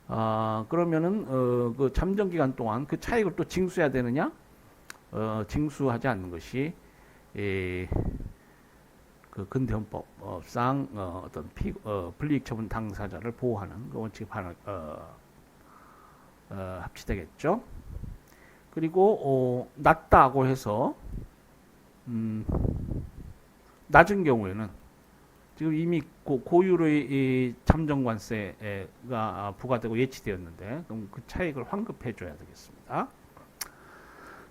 그러면은 그 잠정 기간 동안 그 차익을 또 징수해야 되느냐? 징수하지 않는 것이 그 근대헌법상 어떤 불이익 처분 당사자를 보호하는 그 원칙에 합치되겠죠. 그리고 낮다고 해서 낮은 경우에는 지금 이미 고유의 잠정관세가 부과되고 예치되었는데 그럼 그 차익을 환급해 줘야 되겠습니다.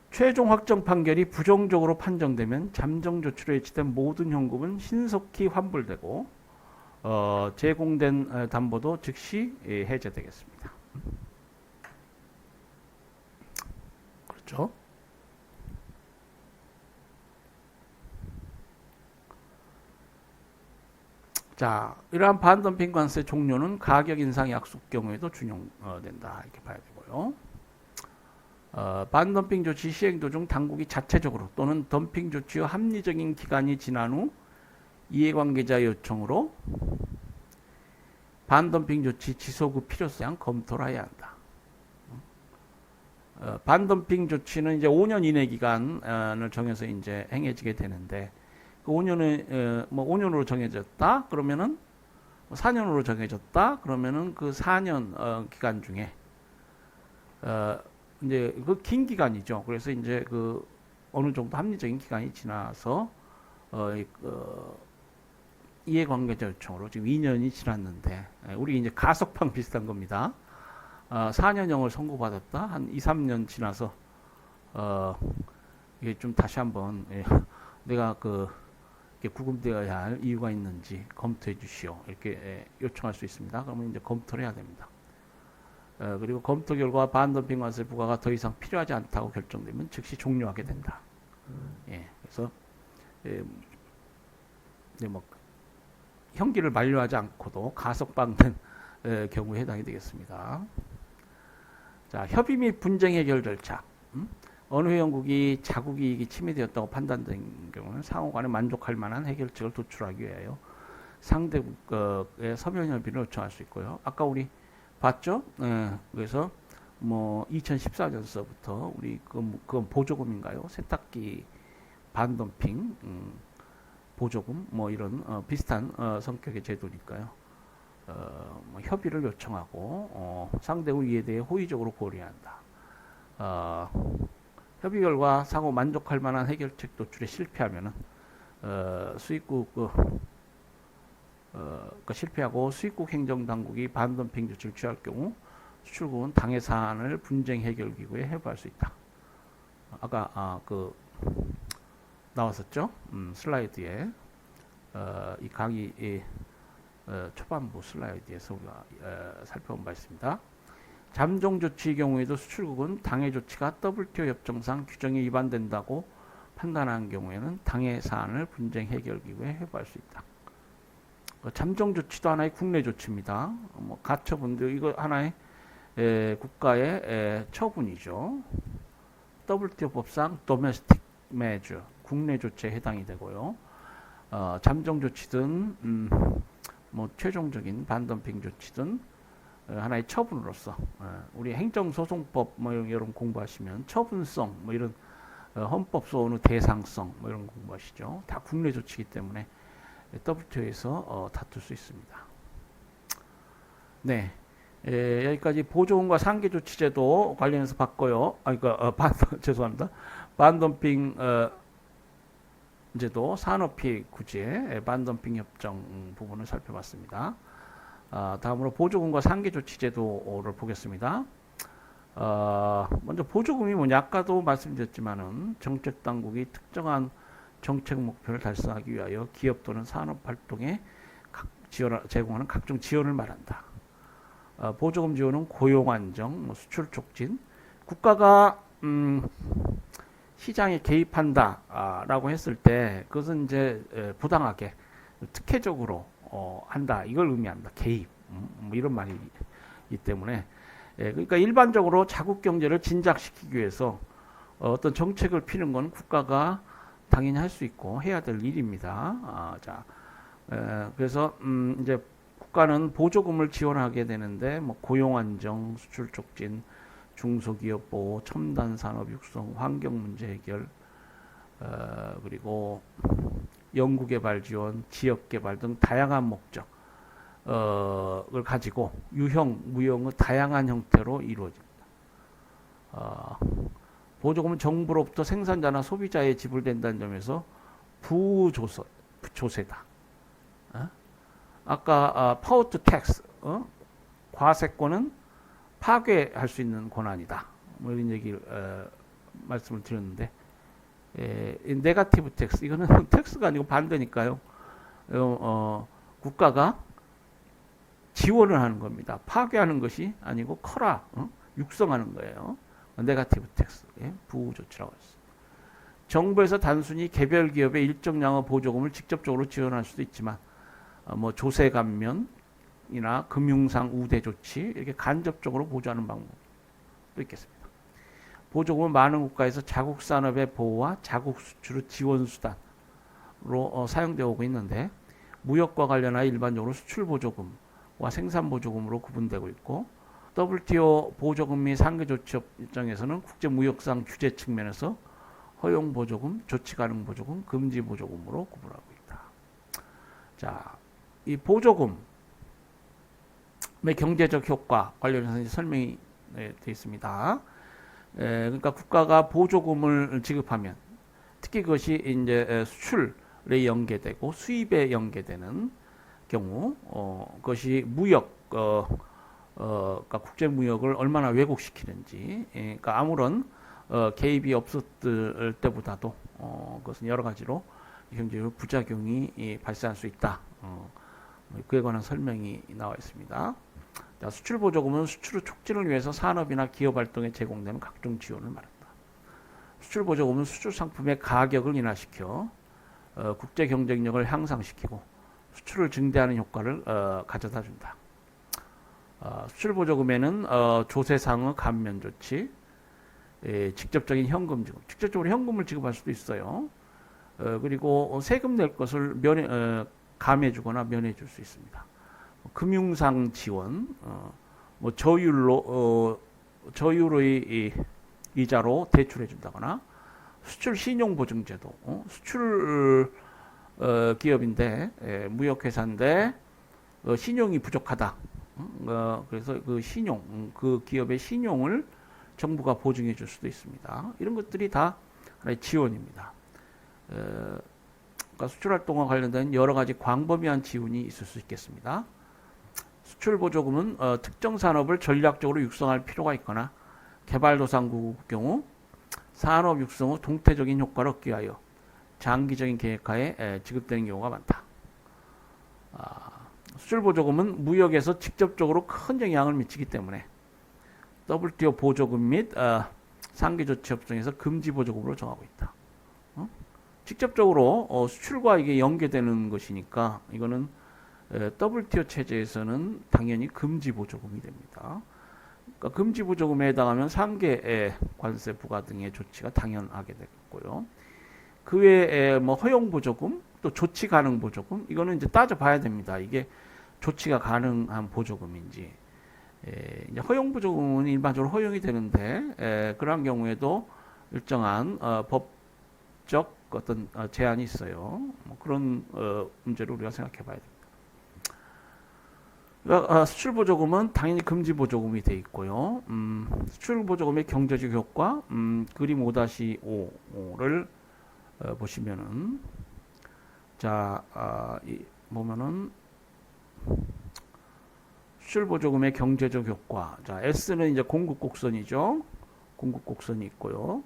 최종 확정 판결이 부정적으로 판정되면 잠정조치로 예치된 모든 현금은 신속히 환불되고 제공된 담보도 즉시 해제되겠습니다. 그렇죠? 자, 이러한 반덤핑 관세 종료는 가격 인상 약속 경우에도 준용된다 이렇게 봐야 되고요. 반덤핑 조치 시행 도중 당국이 자체적으로 또는 덤핑 조치의 합리적인 기간이 지난 후 이해관계자 요청으로 반덤핑 조치 지속의 필요성 검토를 해야 한다. 반덤핑 조치는 이제 5년 이내 기간을 정해서 이제 행해지게 되는데 그 5년에 뭐 5년으로 정해졌다 그러면은 4년으로 정해졌다 그러면은 그 4년 기간 중에 이제 그 긴 기간이죠. 그래서 이제 그 어느 정도 합리적인 기간이 지나서 이해관계자 요청으로 지금 2년이 지났는데 우리 이제 가석방 비슷한 겁니다. 4년형을 선고받았다 한 2, 3년 지나서 이게 좀 다시 한번 내가 그 구금되어야 할 이유가 있는지 검토해 주시오 이렇게 요청할 수 있습니다. 그러면 이제 검토를 해야 됩니다. 그리고 검토 결과 반덤핑 관세 부과가 더 이상 필요하지 않다고 결정되면 즉시 종료하게 된다. 그래서 뭐 형기를 만료하지 않고도 가석방된 경우에 해당이 되겠습니다. 자, 협의 및 분쟁 해결 절차. 어느 회원국이 자국 이익이 침해되었다고 판단된 경우는 상호간에 만족할 만한 해결책을 도출하기 위하여 상대국의 서면 협의를 요청할 수 있고요. 아까 우리 봤죠? 그래서 뭐 2014년서부터 우리 그건 보조금인가요? 세탁기 반덤핑 보조금 뭐 이런 비슷한 성격의 제도니까요. 뭐 협의를 요청하고 상대국 이해에 대해 호의적으로 고려한다. 협의 결과 상호 만족할 만한 해결책 도출에 실패하면은 수입국 실패하고 수입국 행정당국이 반덤핑 조치를 취할 경우 수출국은 당해 사안을 분쟁 해결 기구에 해부할 수 있다. 아까 나왔었죠? 슬라이드에 이 강의 초반부 슬라이드에서 우리가 살펴본 바 있습니다. 잠정 조치의 경우에도 수출국은 당해 조치가 WTO 협정상 규정에 위반된다고 판단한 경우에는 당해 사안을 분쟁 해결 기구에 해부할 수 있다. 잠정 조치도 하나의 국내 조치입니다. 뭐 가처분도 이거 하나의 국가의 처분이죠. WTO 법상 domestic measure 국내 조치에 해당이 되고요. 잠정 조치든 뭐 최종적인 반덤핑 조치든 하나의 처분으로서 우리 행정소송법 뭐 이런 공부하시면 처분성 뭐 이런 헌법 소원의 대상성 뭐 이런 공부하시죠. 다 국내 조치이기 때문에 WTO에서 다툴 수 있습니다. 네, 여기까지 보조금과 상계조치제도 관련해서 봤고요. 죄송합니다. 반덤핑 제도 산업피해 구제 반덤핑 협정 부분을 살펴봤습니다. 다음으로 보조금과 상계조치제도를 보겠습니다. 먼저 보조금이 뭐냐 아까도 말씀드렸지만은 정책당국이 특정한 정책 목표를 달성하기 위하여 기업 또는 산업활동에 제공하는 각종 지원을 말한다. 보조금 지원은 고용 안정, 수출 촉진, 국가가 시장에 개입한다라고 했을 때 그것은 이제 부당하게 특혜적으로 한다 이걸 의미한다. 개입 뭐 이런 말이기 때문에 그러니까 일반적으로 자국 경제를 진작시키기 위해서 어떤 정책을 피는 건 국가가 당연히 할 수 있고 해야 될 일입니다. 그래서 이제 국가는 보조금을 지원하게 되는데 뭐 고용 안정, 수출 촉진, 중소기업 보호, 첨단 산업 육성, 환경 문제 해결, 그리고 연구개발 지원, 지역개발 등 다양한 목적을 가지고 유형, 무형의 다양한 형태로 이루어집니다. 보조금은 정부로부터 생산자나 소비자에 지불된다는 점에서 부조세다. 아까 파워투 텍스, 과세권은 파괴할 수 있는 권한이다. 뭐 이런 얘기를 말씀을 드렸는데, 네거티브 텍스, 이거는 텍스가 아니고 반대니까요. 국가가 지원을 하는 겁니다. 파괴하는 것이 아니고 육성하는 거예요. 네거티브 텍스, 부조치라고 했습니다. 정부에서 단순히 개별 기업에 일정량의 보조금을 직접적으로 지원할 수도 있지만, 뭐 조세 감면이나 금융상 우대 조치 이렇게 간접적으로 보조하는 방법도 있겠습니다. 보조금은 많은 국가에서 자국 산업의 보호와 자국 수출의 지원 수단으로 사용되어 오고 있는데, 무역과 관련하여 일반적으로 수출 보조금과 생산 보조금으로 구분되고 있고, WTO 보조금 및 상계 조치 입장에서는 국제 무역상 규제 측면에서 허용 보조금, 조치 가능 보조금, 금지 보조금으로 구분하고 있다. 자, 이 보조금의 경제적 효과 관련해서 설명이 되어 있습니다. 그러니까 국가가 보조금을 지급하면 특히 그것이 이제 수출에 연계되고 수입에 연계되는 경우, 그것이 무역, 그러니까 국제 무역을 얼마나 왜곡시키는지, 그러니까 아무런 개입이 없었을 때보다도 그것은 여러 가지로 경제적 부작용이 발생할 수 있다. 그에 관한 설명이 나와 있습니다. 자, 수출 보조금은 수출 촉진을 위해서 산업이나 기업 활동에 제공되는 각종 지원을 말한다. 수출 보조금은 수출 상품의 가격을 인하시켜 국제 경쟁력을 향상시키고 수출을 증대하는 효과를 가져다 준다. 수출 보조금에는 조세상의 감면 조치, 직접적인 현금 지급, 직접적으로 현금을 지급할 수도 있어요. 그리고 세금 낼 것을 감해주거나 면해줄 수 있습니다. 금융상 지원, 뭐 저율의 이자로 대출해준다거나, 수출 신용보증제도, 수출 기업인데 무역회사인데 신용이 부족하다. 그래서 그 그 기업의 신용을 정부가 보증해 줄 수도 있습니다. 이런 것들이 다 하나의 지원입니다. 그러니까 수출 활동과 관련된 여러 가지 광범위한 지원이 있을 수 있겠습니다. 수출 보조금은 특정 산업을 전략적으로 육성할 필요가 있거나 개발도상국의 경우 산업 육성 후 동태적인 효과를 얻기 위하여 장기적인 계획하에 지급되는 경우가 많다. 수출 보조금은 무역에서 직접적으로 큰 영향을 미치기 때문에 WTO 보조금 및 상계조치 협정에서 금지 보조금으로 정하고 있다. 직접적으로 수출과 이게 연계되는 것이니까 이거는 WTO 체제에서는 당연히 금지 보조금이 됩니다. 그러니까 금지 보조금에 해당하면 상계 관세 부과 등의 조치가 당연하게 되겠고요. 그 외에 뭐 허용 보조금, 또 조치 가능 보조금, 이거는 이제 따져봐야 됩니다. 이게 조치가 가능한 보조금인지. 이제 허용 보조금은 일반적으로 허용이 되는데 그러한 경우에도 일정한 법적 어떤 제한이 있어요. 뭐 그런 문제를 우리가 생각해봐야 됩니다. 그러니까 수출 보조금은 당연히 금지 보조금이 돼 있고요. 수출 보조금의 경제적 효과, 그림 5-5를 보시면은, 자, 보면은 수출 보조금의 경제적 효과. 자, S는 이제 공급 곡선이죠. 공급 곡선이 있고요.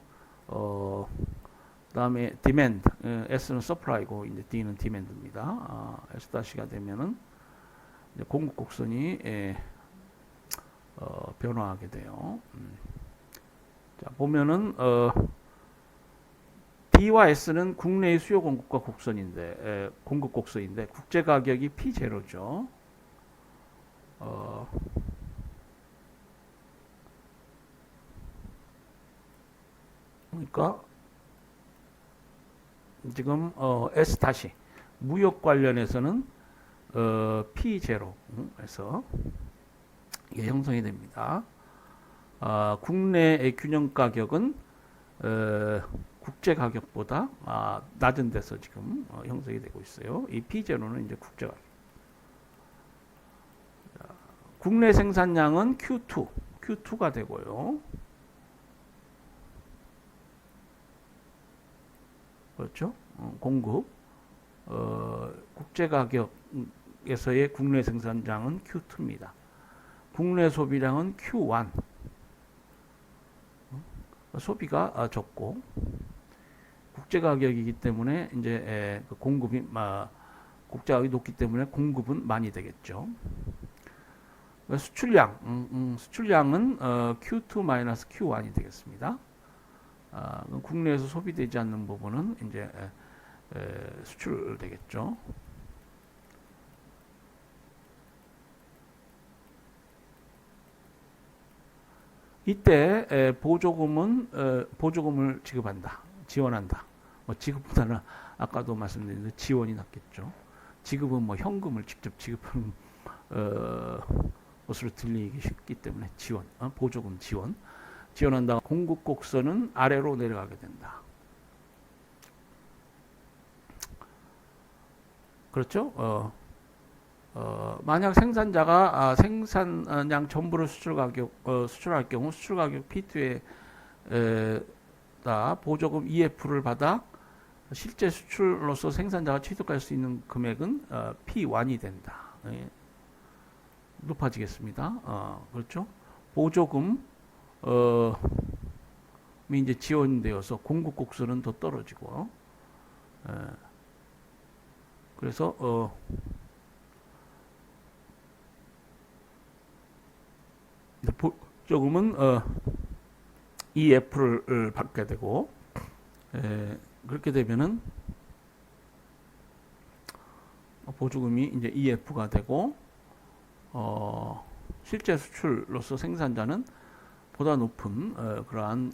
그다음에 demand, S는 supply고 이제 D는 demand입니다. S-가 되면은 이제 공급 곡선이 변화하게 돼요. 자, 보면은 D와 S는 국내의 수요 공급과 곡선인데 공급 곡선인데 국제 가격이 P0죠. 그러니까 지금 S 다시 무역 관련해서는 P0에서 이게 형성이 됩니다. 국내의 균형 가격은 국제 가격보다 낮은 데서 지금 형성이 되고 있어요. 이 P0는 이제 국제 가격. 국내 생산량은 Q2가 되고요. 그렇죠? 공급 국제 가격에서의 국내 생산량은 Q2입니다. 국내 소비량은 Q1. 소비가 적고 국제 가격이기 때문에 이제 그 공급이 국제 가격이 높기 때문에 공급은 많이 되겠죠. 수출량은 Q2-Q1이 되겠습니다. 국내에서 소비되지 않는 부분은 이제 수출되겠죠. 이때 보조금을 지급한다, 지원한다. 지급보다는 아까도 말씀드린 대로 지원이 낫겠죠. 지급은 현금을 직접 지급하는 것으로 들리기 쉽기 때문에 보조금 지원한다. 공급 곡선은 아래로 내려가게 된다. 그렇죠? 만약 생산자가 생산량 전부를 수출할 경우 수출 가격 P2에 보조금 EF를 받아 실제 수출로서 생산자가 취득할 수 있는 금액은 P1이 된다. 높아지겠습니다. 그렇죠? 보조금이 이제 지원되어서 공급 곡선은 더 떨어지고, 그래서 보조금은 EF를 받게 되고, 그렇게 되면은 보조금이 이제 EF가 되고, 실제 수출로서 생산자는 보다 높은 그러한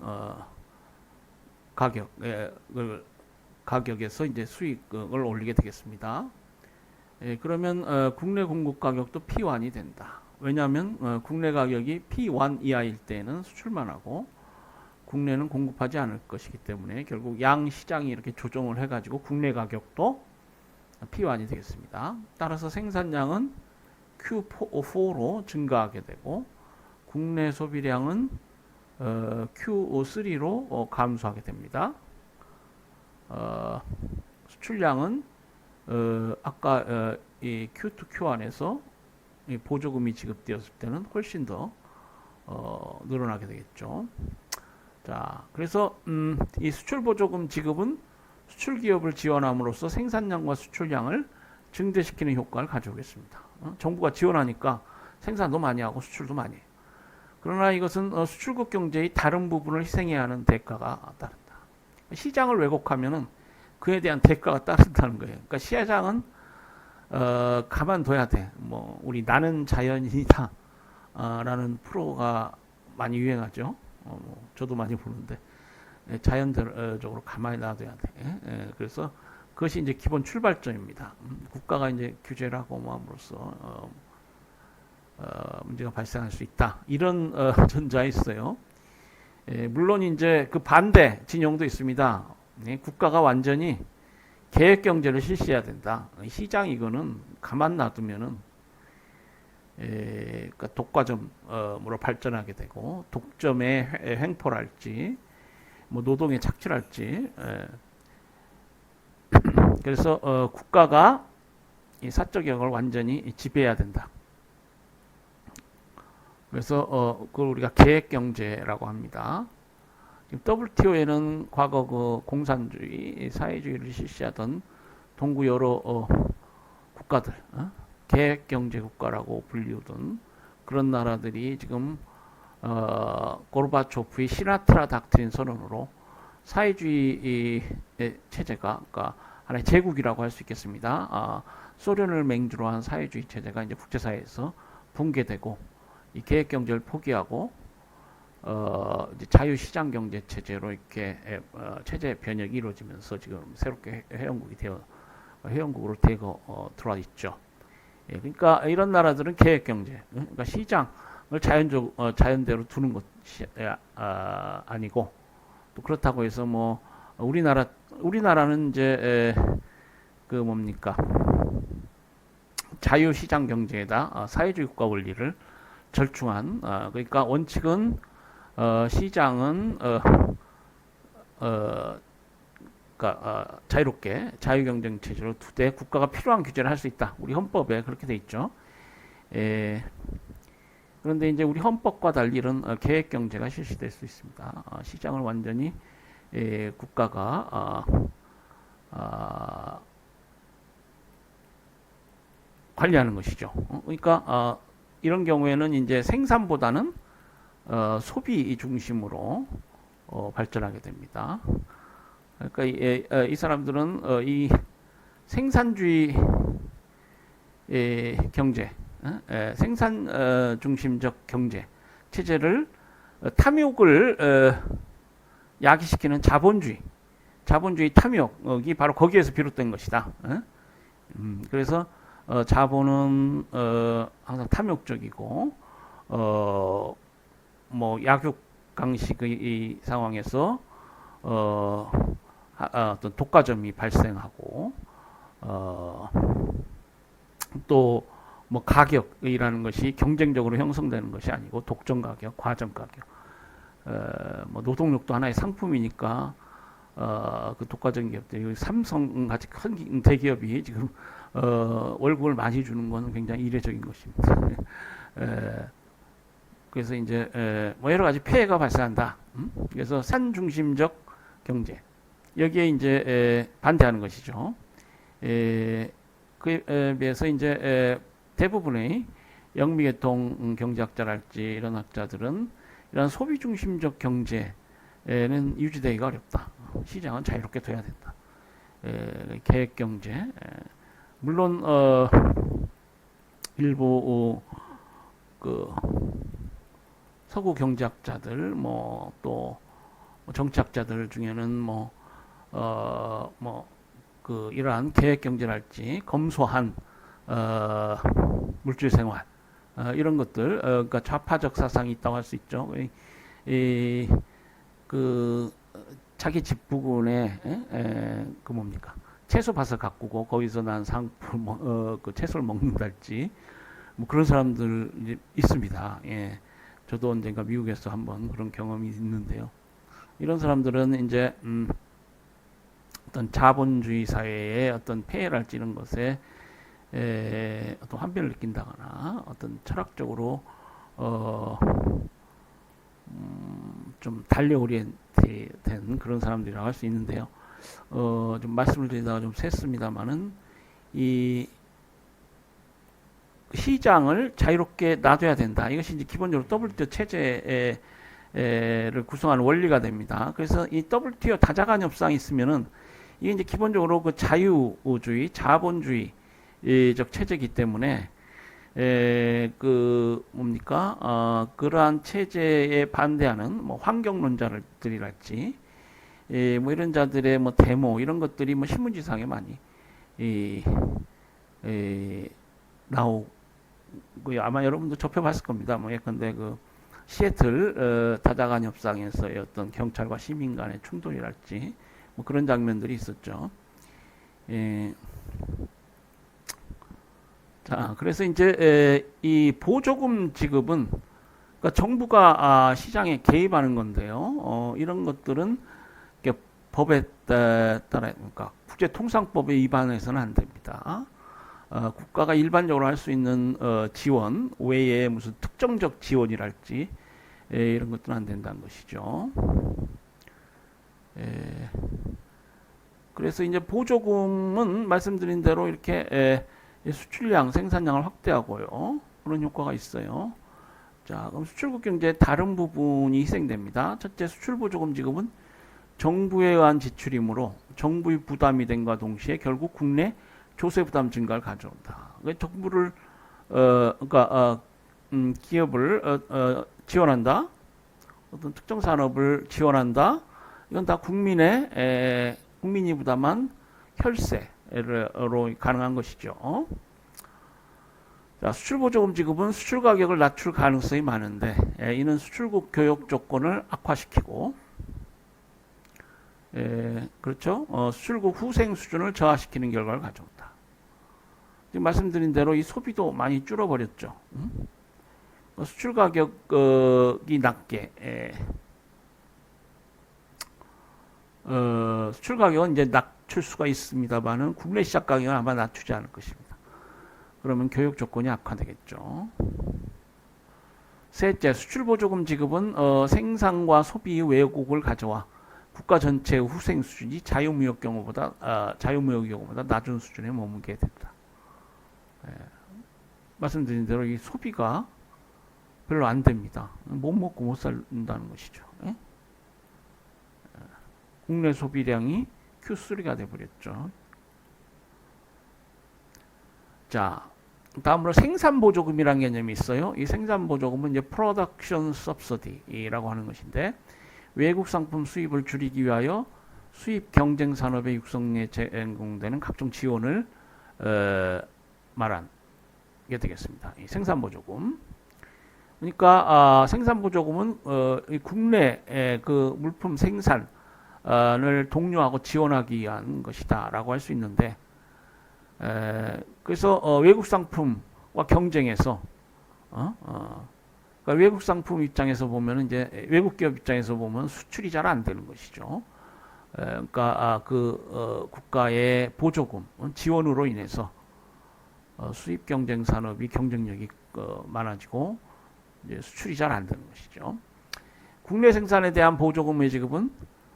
가격에서 이제 수익을 올리게 되겠습니다. 그러면 국내 공급 가격도 P1이 된다. 왜냐하면 국내 가격이 P1 이하일 때는 수출만 하고 국내는 공급하지 않을 것이기 때문에 결국 양 시장이 이렇게 조정을 해가지고 국내 가격도 P1이 되겠습니다. 따라서 생산량은 Q4로 증가하게 되고 국내 소비량은 Q3로 감소하게 됩니다. 수출량은 아까 이 Q2, Q1에서 이 보조금이 지급되었을 때는 훨씬 더 늘어나게 되겠죠. 자, 그래서 이 수출 보조금 지급은 수출 기업을 지원함으로써 생산량과 수출량을 증대시키는 효과를 가져오겠습니다. 정부가 지원하니까 생산도 많이 하고 수출도 많이 해요. 그러나 이것은 수출국 경제의 다른 부분을 희생해야 하는 대가가 따른다. 시장을 왜곡하면은 그에 대한 대가가 따른다는 거예요. 그러니까 시장은 가만둬야 돼. 우리 나는 자연이다 라는 프로가 많이 유행하죠. 저도 많이 보는데 자연적으로 가만히 놔둬야 돼. 그래서 그것이 이제 기본 출발점입니다. 국가가 이제 규제를 하고 함으로써 문제가 발생할 수 있다. 이런 전자에 있어요. 물론 이제 그 반대 진영도 있습니다. 국가가 완전히 계획 경제를 실시해야 된다. 시장 이거는 가만 놔두면은 그러니까 독과점으로 발전하게 되고 독점에 횡포를 할지 노동에 착취할지 그래서 국가가 이 사적 영역을 완전히 지배해야 된다. 그래서 그걸 우리가 계획 경제라고 합니다. WTO에는 과거 그 공산주의, 사회주의를 실시하던 동구 여러 국가들, 계획 경제 국가라고 불리우던 그런 나라들이 지금 고르바초프의 시나트라 닥트린 선언으로 사회주의 체제가, 그러니까 하나의 제국이라고 할 수 있겠습니다. 소련을 맹주로 한 사회주의 체제가 이제 국제사회에서 붕괴되고 이 계획 경제를 포기하고 이제 자유시장 경제 체제로 이렇게 체제 변혁이 이루어지면서 지금 새롭게 회원국으로 되어 들어와 있죠. 예, 그러니까 이런 나라들은 계획 경제, 그러니까 시장을 자연대로 두는 것이 아니고, 또 그렇다고 해서 뭐 우리나라는 이제 그 뭡니까, 자유시장 경제에다 사회주의 국가 원리를 절충한, 그러니까 원칙은 시장은 자유롭게 자유경쟁 체제로 두되 국가가 필요한 규제를 할 수 있다. 우리 헌법에 그렇게 돼 있죠. 그런데 이제 우리 헌법과 달리 이런 계획 경제가 실시될 수 있습니다. 시장을 완전히 국가가 관리하는 것이죠. 그러니까 이런 경우에는 이제 생산보다는 소비 중심으로 발전하게 됩니다. 그러니까 이 사람들은 이 생산주의 경제, 생산 중심적 경제 체제를 탐욕을 야기시키는 자본주의 탐욕이 바로 거기에서 비롯된 것이다. 그래서 자본은 항상 탐욕적이고 뭐 약육강식의 상황에서 어떤 독과점이 발생하고 또 뭐 가격이라는 것이 경쟁적으로 형성되는 것이 아니고 독점 가격, 과점 가격, 뭐 노동력도 하나의 상품이니까 그 독과점 기업들이 삼성 같이 큰 대기업이 지금 월급을 많이 주는 것은 굉장히 이례적인 것입니다. 그래서 이제 뭐 여러 가지 폐해가 발생한다. 그래서 산 중심적 경제 여기에 이제 반대하는 것이죠. 그에 비해서 이제 대부분의 영미계통 경제학자랄지 이런 학자들은 이런 소비 중심적 경제는 유지되기가 어렵다. 시장은 자유롭게 둬야 된다. 계획 경제 물론 일부 그 서구 경제학자들 뭐 또 정치학자들 중에는 그 이러한 계획 경제랄지 검소한 물질 생활 이런 것들 그러니까 좌파적 사상이 있다고 할 수 있죠. 그 자기 집 부근에 그 뭡니까 채소 밭을 가꾸고 거기서 난 상품 그 채소를 먹는달지 뭐 그런 사람들 있습니다. 예. 저도 언젠가 미국에서 한번 그런 경험이 있는데요. 이런 사람들은 이제 어떤 자본주의 사회의 어떤 폐해랄지 이런 것에 어떤 환멸을 느낀다거나 어떤 철학적으로 좀 달려 오리엔트된 그런 사람들이라고 할 수 있는데요. 좀 말씀을 드리다가 좀 샜습니다만은 이 시장을 자유롭게 놔둬야 된다. 이것이 이제 기본적으로 WTO 체제를 구성하는 원리가 됩니다. 그래서 이 WTO 다자간 협상이 있으면은 이게 이제 기본적으로 그 자유주의, 자본주의적 체제이기 때문에 그 뭡니까 그러한 체제에 반대하는 뭐 환경론자들이랄지 뭐 이런 자들의 뭐 데모 이런 것들이 뭐 신문지상에 많이 나오고요. 아마 여러분도 접해봤을 겁니다. 뭐 예컨대 그 시애틀 다자간 협상에서의 어떤 경찰과 시민 간의 충돌이랄지 뭐 그런 장면들이 있었죠. 자, 그래서 이제 이 보조금 지급은 그러니까 정부가 시장에 개입하는 건데요. 이런 것들은 법에 따라 그러니까 국제통상법에 위반해서는 안 됩니다. 국가가 일반적으로 할 수 있는 지원 외에 무슨 특정적 지원이랄지 이런 것들은 안 된다는 것이죠. 그래서 이제 보조금은 말씀드린 대로 이렇게 수출량, 생산량을 확대하고요. 그런 효과가 있어요. 자, 그럼 수출국 경제의 다른 부분이 희생됩니다. 첫째, 수출보조금 지급은 정부에 의한 지출이므로 정부의 부담이 됨과 동시에 결국 국내 조세 부담 증가를 가져온다. 정부를 그러니까 기업을 지원한다. 어떤 특정 산업을 지원한다. 이건 다 국민이 부담한 혈세로 가능한 것이죠. 자, 수출보조금 지급은 수출 가격을 낮출 가능성이 많은데 이는 수출국 교역 조건을 악화시키고 그렇죠? 수출국 후생 수준을 저하시키는 결과를 가져온다. 지금 말씀드린 대로 이 소비도 많이 줄어버렸죠. 수출 가격이 낮게 수출 가격은 이제 낮출 수가 있습니다만은 국내 시작 가격은 아마 낮추지 않을 것입니다. 그러면 교육 조건이 악화되겠죠. 셋째, 수출보조금 지급은 생산과 소비 왜곡을 가져와 국가 전체의 후생 수준이 자유무역 경우보다 낮은 수준에 머물게 된다. 말씀드린 대로 이 소비가 별로 안 됩니다. 못 먹고 못 산다는 것이죠. 국내 소비량이 Q3가 돼버렸죠. 자, 다음으로 생산보조금이라는 개념이 있어요. 이 생산보조금은 이제 Production Subsidy라고 하는 것인데 외국 상품 수입을 줄이기 위하여 수입 경쟁 산업의 육성에 제공되는 각종 지원을 말한 게 되겠습니다. 이 생산보조금. 그러니까 생산보조금은 국내 그 물품 생산을 독려하고 지원하기 위한 것이다라고 할 수 있는데 그래서 외국 상품과 경쟁해서 그러니까 외국 상품 입장에서 보면 이제 외국 기업 입장에서 보면 수출이 잘 안 되는 것이죠. 그러니까 국가의 보조금 지원으로 인해서 수입 경쟁 산업이 경쟁력이 많아지고 이제 수출이 잘 안 되는 것이죠. 국내 생산에 대한 보조금의 지급은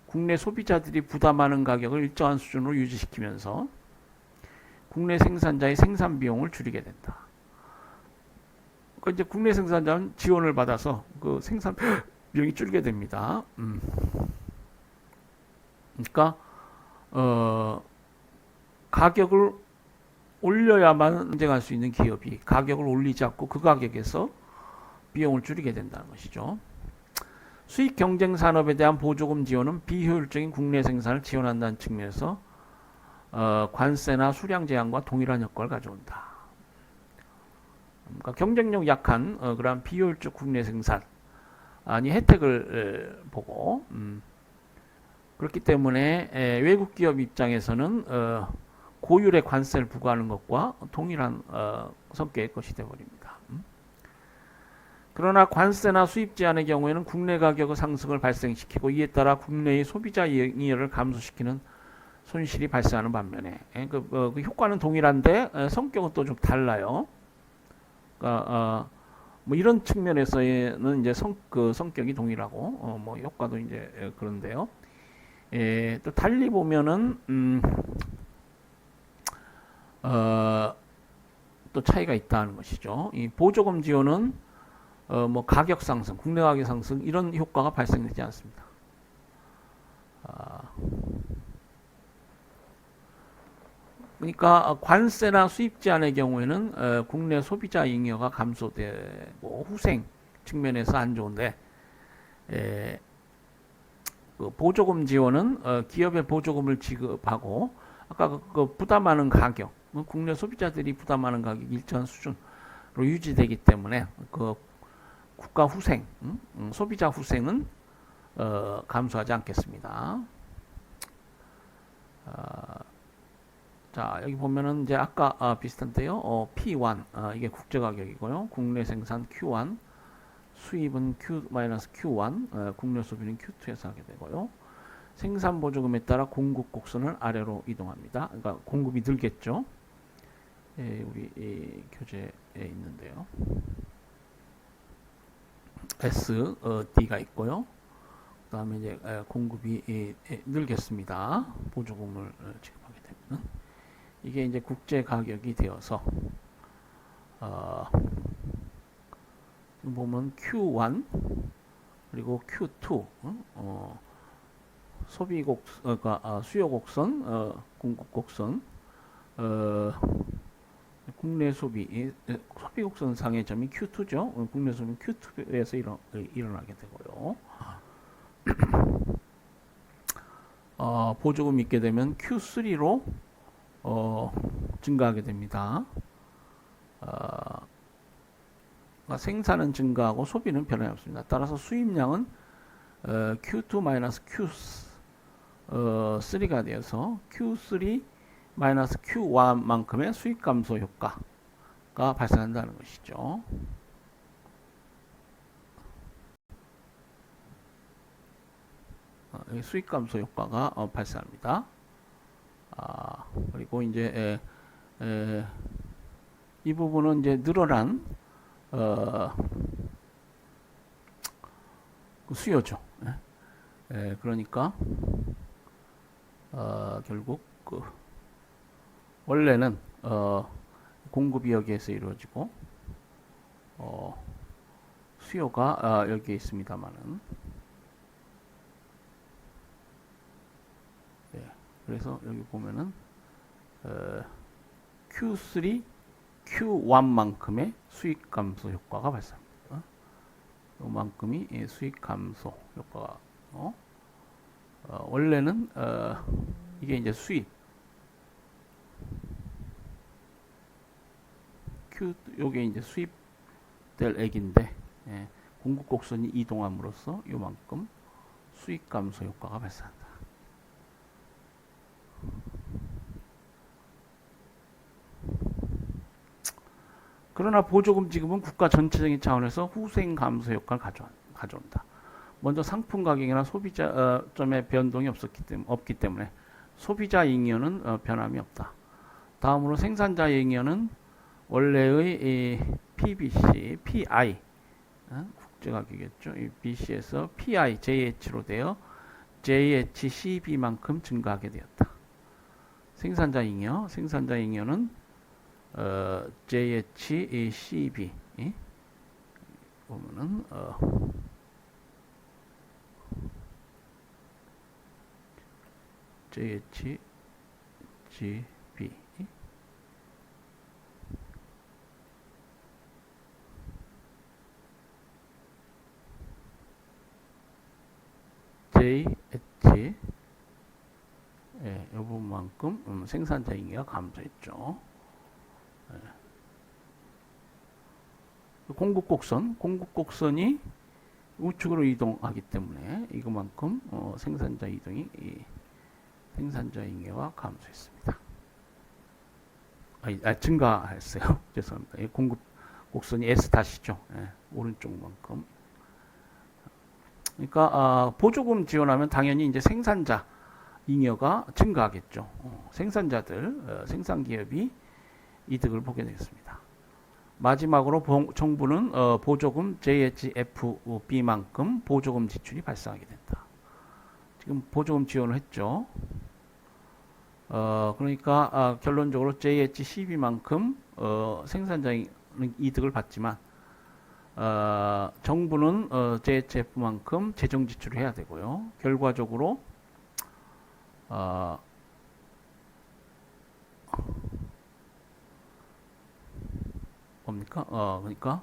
국내 소비자들이 부담하는 가격을 일정한 수준으로 유지시키면서 국내 생산자의 생산 비용을 줄이게 된다. 그러니까 이제 국내 생산자는 지원을 받아서 그 생산 비용이 줄게 됩니다. 그러니까 가격을 올려야만 경쟁할 수 있는 기업이 가격을 올리지 않고 그 가격에서 비용을 줄이게 된다는 것이죠. 수익 경쟁 산업에 대한 보조금 지원은 비효율적인 국내 생산을 지원한다는 측면에서 관세나 수량 제한과 동일한 효과를 가져온다. 그러니까 경쟁력 약한 그런 비효율적 국내 생산이 혜택을 보고 그렇기 때문에 외국 기업 입장에서는 고율의 관세를 부과하는 것과 동일한 성격의 것이 되어버립니다. 그러나 관세나 수입 제한의 경우에는 국내 가격의 상승을 발생시키고 이에 따라 국내의 소비자 잉여를 감소시키는 손실이 발생하는 반면에 그 효과는 동일한데 성격은 또 좀 달라요. 그러니까 뭐 이런 측면에서는 이제 성격이 동일하고 뭐 효과도 이제 그런데요. 또 달리 보면은 또 차이가 있다는 것이죠. 이 보조금 지원은 뭐 가격 상승, 국내 가격 상승 이런 효과가 발생되지 않습니다. 그러니까 관세나 수입 제한의 경우에는 국내 소비자 잉여가 감소되고 후생 측면에서 안 좋은데 그 보조금 지원은 기업의 보조금을 지급하고 아까 그 부담하는 가격, 국내 소비자들이 부담하는 가격이 일정한 수준으로 유지되기 때문에 그 국가 후생, 소비자 후생은 감소하지 않겠습니다. 자, 여기 보면은 이제 아까 비슷한데요. P1 이게 국제 가격이고요. 국내 생산 Q1, 수입은 Q-Q1, 국내 소비는 Q2에서 하게 되고요. 생산 보조금에 따라 공급 곡선을 아래로 이동합니다. 그러니까 공급이 늘겠죠. 우리 이 교재에 있는데요. S, D가 있고요. 그 다음에 이제 공급이 늘겠습니다. 보조금을 지급하게 되면 이게 이제 국제 가격이 되어서 지금 보면 Q1 그리고 Q2 소비 그러니까 수요 곡선, 공급 곡선, 국내 소비 곡선 상의 점이 Q2죠. 국내 소비는 Q2에서 일어나게 되고요. 보조금이 있게 되면 Q3로 증가하게 됩니다. 생산은 증가하고 소비는 변함이 없습니다. 따라서 수입량은 Q2-Q3가 되어서 Q3-Q1만큼의 수익 감소 효과가 발생한다는 것이죠. 수익 감소 효과가 발생합니다. 그리고 이제 이 부분은 이제 늘어난 수요죠. 그러니까 결국 원래는 공급이 여기에서 이루어지고 수요가 여기에 있습니다만은 그래서 여기 보면은 Q3, Q1만큼의 수익 감소 효과가 발생합니다. 요만큼이 수익 감소 효과가 원래는 이게 이제 수입 요게 이제 수입될 액인데 공급 곡선이 이동함으로써 요만큼 수익 감소 효과가 발생한다. 그러나 보조금 지급은 국가 전체적인 차원에서 후생 감소 효과를 가져온다. 먼저 상품 가격이나 소비자점의 변동이 없기 때문에 소비자 잉여는 변함이 없다. 다음으로 생산자 잉여는 원래의 PBC, PI 국제가격이겠죠. BC에서 PI, JH로 되어 JHCB만큼 증가하게 되었다. 생산자 잉여는 JHCB 보면은 JHGB JH 이 부분만큼 생산자 잉여가 감소했죠. 공급곡선이 우측으로 이동하기 때문에 이것만큼 생산자 잉여가 감소했습니다. 증가했어요. 죄송합니다. 공급곡선이 S-죠. 오른쪽만큼. 그러니까 보조금 지원하면 당연히 이제 생산자 잉여가 증가하겠죠. 생산기업이 이득을 보게 되겠습니다. 마지막으로 정부는 보조금 JHFB만큼 보조금 지출이 발생하게 된다. 지금 보조금 지원을 했죠. 그러니까 결론적으로 JHCB만큼 생산자는 이득을 받지만 정부는 JHF만큼 재정 지출을 해야 되고요. 결과적으로 뭡니까? 그러니까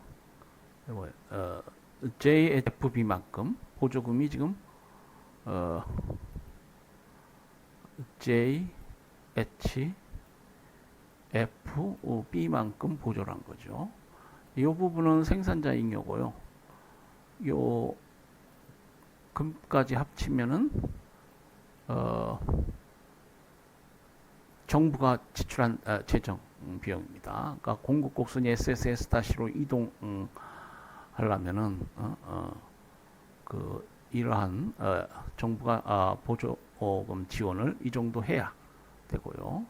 JHFB만큼 보조금이 지금 JHFB만큼 보조를 한 거죠. 이 부분은 생산자 잉여고요. 요 금까지 합치면은 정부가 지출한 재정 비용입니다. 그러니까 공급 곡선이 SSS-로 이동하려면은 이러한 정부가 보조금 지원을 이 정도 해야 되고요.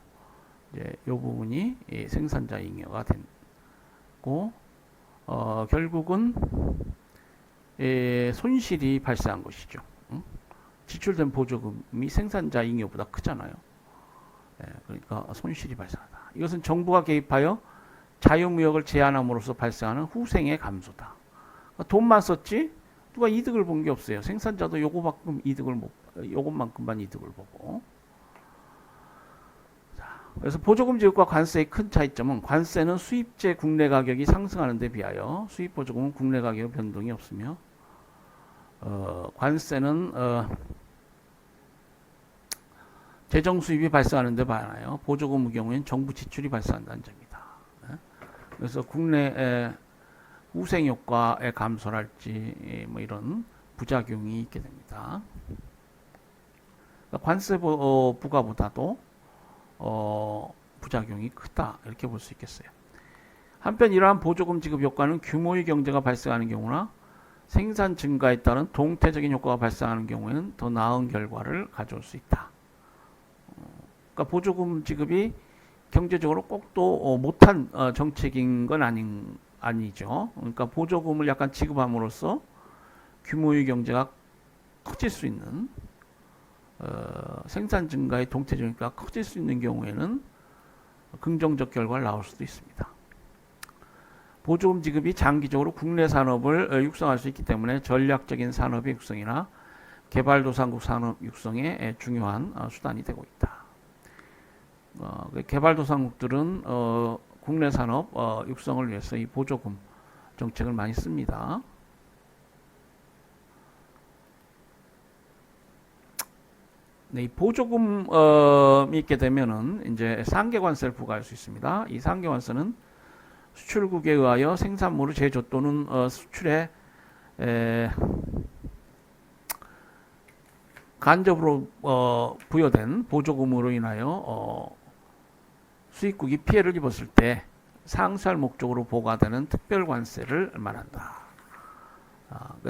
이제 이 부분이 생산자 잉여가 되고 결국은 손실이 발생한 것이죠. 지출된 보조금이 생산자 잉여보다 크잖아요. 그러니까 손실이 발생하다. 이것은 정부가 개입하여 자유무역을 제한함으로써 발생하는 후생의 감소다. 그러니까 돈만 썼지 누가 이득을 본 게 없어요. 생산자도 요것만큼만 이득을 보고. 그래서 보조금 지급과 관세의 큰 차이점은 관세는 수입제 국내 가격이 상승하는 데 비하여 수입 보조금은 국내 가격 변동이 없으며 관세는 재정 수입이 발생하는 데 반하여 보조금의 경우에는 정부 지출이 발생한다는 점입니다. 그래서 국내 후생 효과의 감소랄지 뭐 이런 부작용이 있게 됩니다. 그러니까 관세 부과보다도 부작용이 크다 이렇게 볼 수 있겠어요. 한편 이러한 보조금 지급 효과는 규모의 경제가 발생하는 경우나 생산 증가에 따른 동태적인 효과가 발생하는 경우에는 더 나은 결과를 가져올 수 있다. 그러니까 보조금 지급이 경제적으로 꼭 또 못한 정책인 건 아니죠. 그러니까 보조금을 약간 지급함으로써 규모의 경제가 커질 수 있는 생산 증가의 동태적인 효과가 커질 수 있는 경우에는 긍정적 결과를 나올 수도 있습니다. 보조금 지급이 장기적으로 국내 산업을 육성할 수 있기 때문에 전략적인 산업의 육성이나 개발도상국 산업 육성에 중요한 수단이 되고 있다. 개발도상국들은 국내 산업 육성을 위해서 이 보조금 정책을 많이 씁니다. 네, 이 보조금이 있게 되면은 이제 상계관세를 부과할 수 있습니다. 이 상계관세는 수출국에 의하여 생산물의 제조 또는 수출에 간접으로 부여된 보조금으로 인하여 수입국이 피해를 입었을 때 상쇄할 목적으로 부과되는 특별관세를 말한다.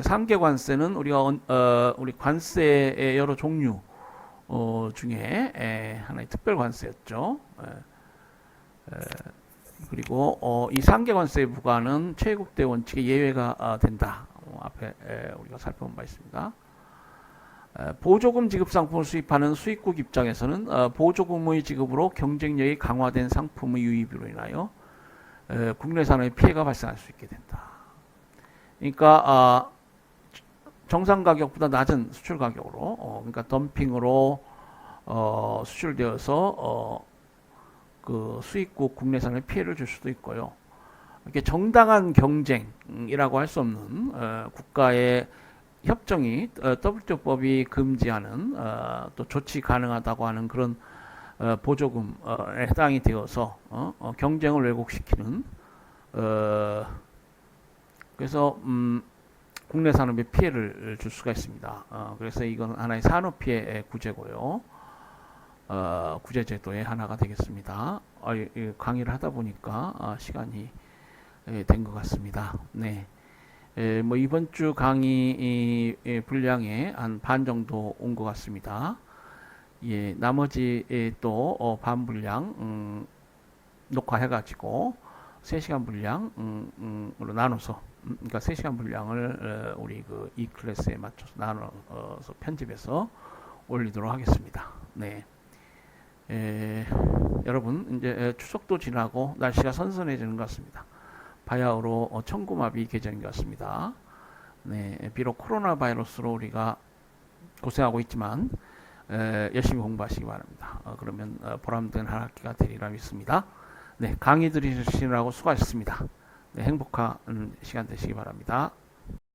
상계관세는 우리 관세의 여러 종류 중에 하나의 특별관세였죠. 그리고 이 상계관세의 부과는 최국대 원칙의 예외가 된다. 앞에 우리가 살펴본 바 있습니다. 보조금 지급 상품을 수입하는 수입국 입장에서는 보조금의 지급으로 경쟁력이 강화된 상품의 유입으로 인하여 국내 산업에 피해가 발생할 수 있게 된다. 그러니까 정상 가격보다 낮은 수출 가격으로 그러니까 덤핑으로 수출되어서 그 수입국 국내 산업에 피해를 줄 수도 있고요. 이렇게 정당한 경쟁이라고 할 수 없는 국가의 협정이 WTO법이 금지하는 또 조치 가능하다고 하는 그런 보조금에 해당이 되어서 경쟁을 왜곡시키는 그래서 국내 산업에 피해를 줄 수가 있습니다. 그래서 이건 하나의 산업피해 구제고요. 구제제도의 하나가 되겠습니다. 강의를 하다 보니까 시간이 된 것 같습니다. 네. 뭐 이번 주 강의 분량의 한 반 정도 온 것 같습니다. 예, 나머지 또 반 분량 녹화해가지고 3시간 분량으로 나눠서 그러니까 3시간 분량을 우리 그 이 클래스에 맞춰서 나눠서 편집해서 올리도록 하겠습니다. 네. 여러분 이제 추석도 지나고 날씨가 선선해지는 것 같습니다. 바야흐로 천고마비 계절인 것 같습니다. 네, 비록 코로나 바이러스로 우리가 고생하고 있지만 열심히 공부하시기 바랍니다. 그러면 보람된 한 학기가 되리라 믿습니다. 네, 강의 들으시느라고 수고하셨습니다. 네, 행복한 시간 되시기 바랍니다.